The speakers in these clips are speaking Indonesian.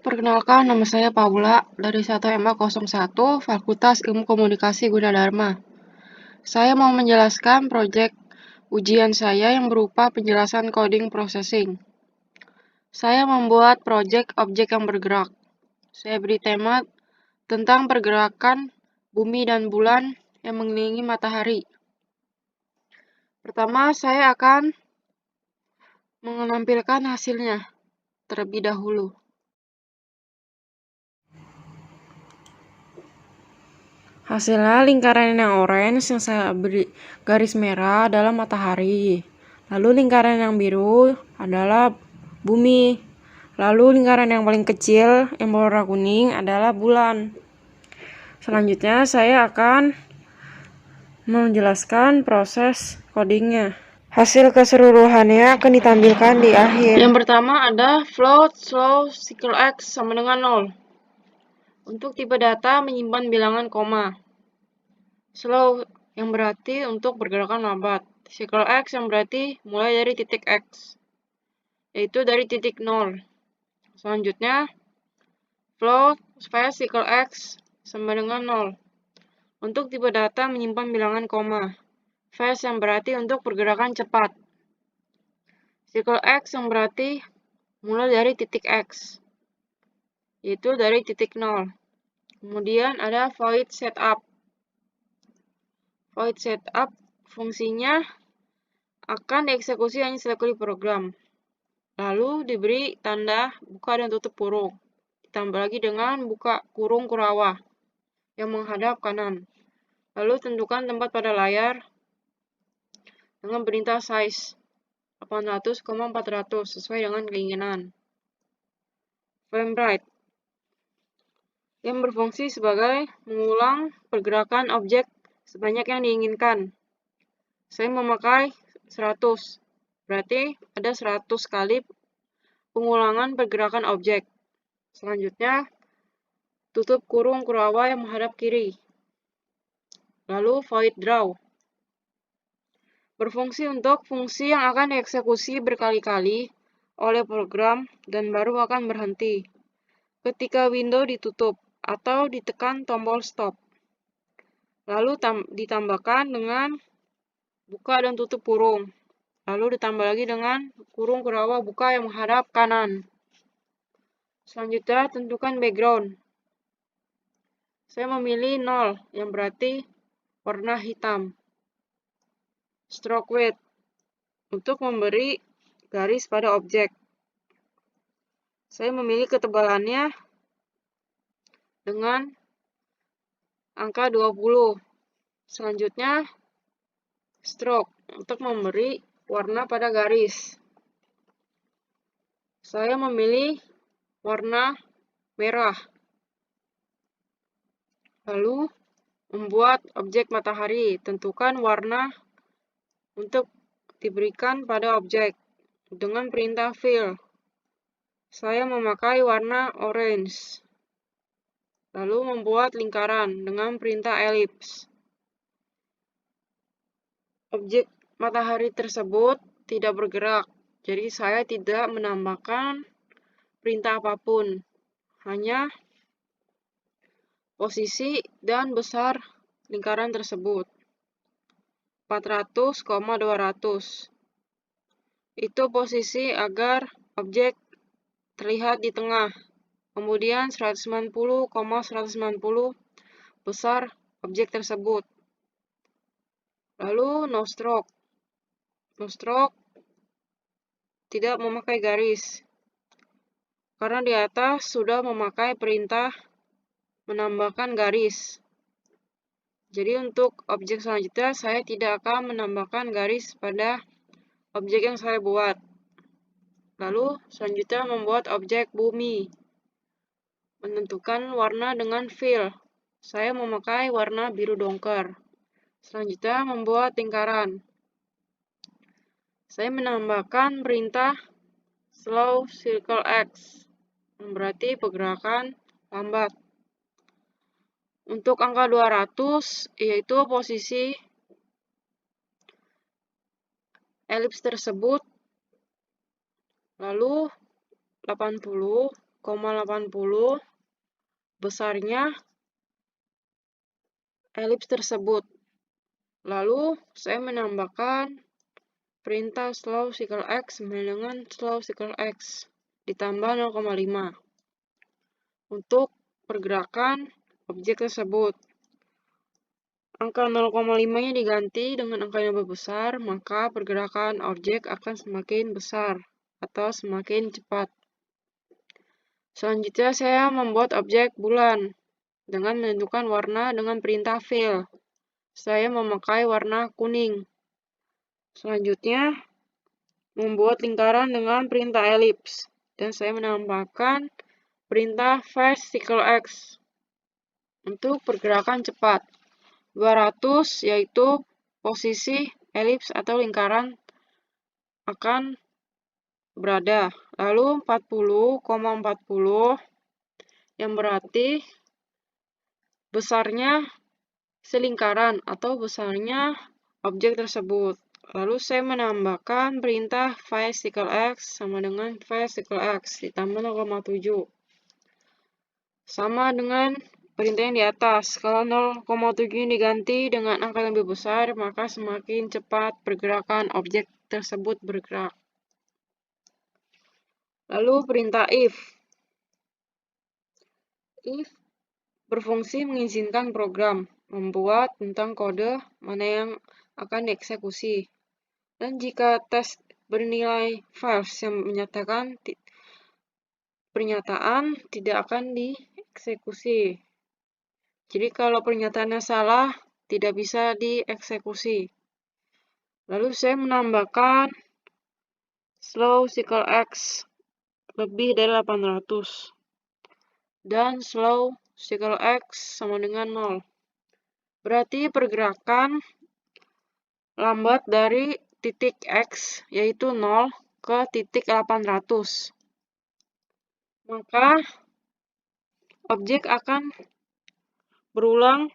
perkenalkan nama saya Paula dari 1MA01 Fakultas Ilmu Komunikasi Gunadarma. Saya mau menjelaskan proyek ujian saya yang berupa penjelasan coding processing. Saya membuat proyek objek yang bergerak. Saya beri tema tentang pergerakan bumi dan bulan yang mengelilingi matahari. Pertama, saya akan menampilkan hasilnya terlebih dahulu. Hasilnya lingkaran yang orange yang saya beri garis merah adalah matahari. Lalu lingkaran yang biru adalah bumi. Lalu lingkaran yang paling kecil yang berwarna kuning adalah bulan. Selanjutnya saya akan menjelaskan proses codingnya. Hasil keseluruhannya akan ditampilkan di akhir. Yang pertama ada float slow cycle x sama dengan 0. Untuk tipe data menyimpan bilangan koma. Slow yang berarti untuk pergerakan lambat. Cycle x yang berarti mulai dari titik x, yaitu dari titik 0. Selanjutnya, float fast cycle x sama dengan 0. Untuk tipe data menyimpan bilangan koma. Fast yang berarti untuk pergerakan cepat. Cycle x yang berarti mulai dari titik x, yaitu dari titik 0. Kemudian ada void setup. Void setup fungsinya akan dieksekusi hanya sekali program. Lalu diberi tanda buka dan tutup kurung. Ditambah lagi dengan buka kurung kurawah yang menghadap kanan. Lalu tentukan tempat pada layar dengan perintah size 800,400 sesuai dengan keinginan. Frame rate yang berfungsi sebagai mengulang pergerakan objek sebanyak yang diinginkan. Saya memakai 100, berarti ada 100 kali pengulangan pergerakan objek. Selanjutnya, tutup kurung kurawah yang menghadap kiri. Lalu void draw berfungsi untuk fungsi yang akan dieksekusi berkali-kali oleh program dan baru akan berhenti ketika window ditutup atau ditekan tombol stop. Lalu ditambahkan dengan buka dan tutup kurung. Lalu ditambah lagi dengan kurung kurawah buka yang menghadap kanan. Selanjutnya, tentukan background. Saya memilih 0 yang berarti warna hitam. Stroke weight untuk memberi garis pada objek. Saya memilih ketebalannya dengan angka 20. Selanjutnya, stroke untuk memberi warna pada garis. Saya memilih warna merah. Lalu, membuat objek matahari. Tentukan warna untuk diberikan pada objek dengan perintah fill. Saya memakai warna orange. Lalu membuat lingkaran dengan perintah ellipse. Objek matahari tersebut tidak bergerak, jadi saya tidak menambahkan perintah apapun, hanya posisi dan besar lingkaran tersebut. 400,200 itu posisi agar objek terlihat di tengah. Kemudian 190,190 besar objek tersebut. Lalu no stroke. No stroke tidak memakai garis, karena di atas sudah memakai perintah menambahkan garis. Jadi untuk objek selanjutnya saya tidak akan menambahkan garis pada objek yang saya buat. Lalu selanjutnya membuat objek bumi. Menentukan warna dengan fill. Saya memakai warna biru dongker. Selanjutnya membuat lingkaran. Saya menambahkan perintah slow circle x, yang berarti pergerakan lambat. Untuk angka 200, yaitu posisi elips tersebut. Lalu 80 besarnya elips tersebut. Lalu saya menambahkan perintah slow cycle x sama dengan slow cycle x ditambah 0,5 untuk pergerakan objek tersebut. Angka 0,5-nya diganti dengan angka yang lebih besar, maka pergerakan objek akan semakin besar atau semakin cepat. Selanjutnya saya membuat objek bulan dengan menentukan warna dengan perintah fill. Saya memakai warna kuning. Selanjutnya membuat lingkaran dengan perintah ellipse dan saya menambahkan perintah fast cycle x untuk pergerakan cepat. 200 yaitu posisi elips atau lingkaran akan berada. Lalu 40,40 yang berarti besarnya selingkaran atau besarnya objek tersebut. Lalu saya menambahkan perintah fast cycle x sama dengan fast cycle x ditambah 0,7. Sama dengan perintah yang di atas. Kalau 0,7 diganti dengan angka yang lebih besar, maka semakin cepat pergerakan objek tersebut bergerak. Lalu perintah if. If berfungsi mengizinkan program membuat tentang kode mana yang akan dieksekusi. Dan jika tes bernilai false yang menyatakan pernyataan tidak akan dieksekusi. Jadi kalau pernyataannya salah, tidak bisa dieksekusi. Lalu saya menambahkan slow cycle x lebih dari 800 dan slow cycle x sama dengan 0. Berarti pergerakan lambat dari titik x yaitu 0 ke titik 800. Maka objek akan berulang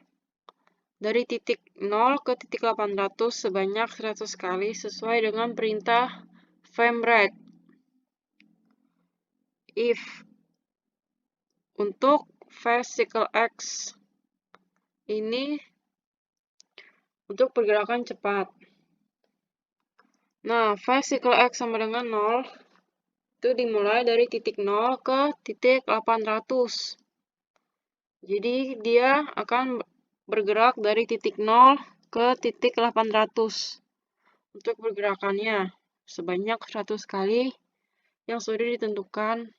dari titik 0 ke titik 800 sebanyak 100 kali sesuai dengan perintah framerate. If untuk fast cycle x ini untuk pergerakan cepat. Nah, fast cycle x sama dengan 0 itu dimulai dari titik 0 ke titik 800. Jadi dia akan bergerak dari titik 0 ke titik 800 untuk pergerakannya sebanyak 100 kali yang sudah ditentukan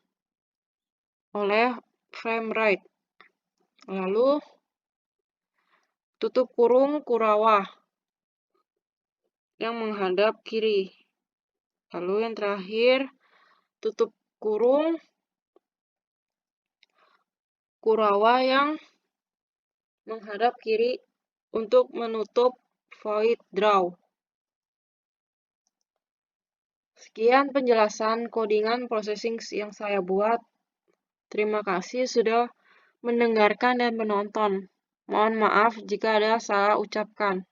oleh framerate. Lalu tutup kurung Kurowa yang menghadap kiri. Lalu yang terakhir tutup kurung Kurowa yang menghadap kiri untuk menutup void draw. Sekian penjelasan codingan processing yang saya buat. Terima kasih sudah mendengarkan dan menonton. Mohon maaf jika ada salah ucapkan.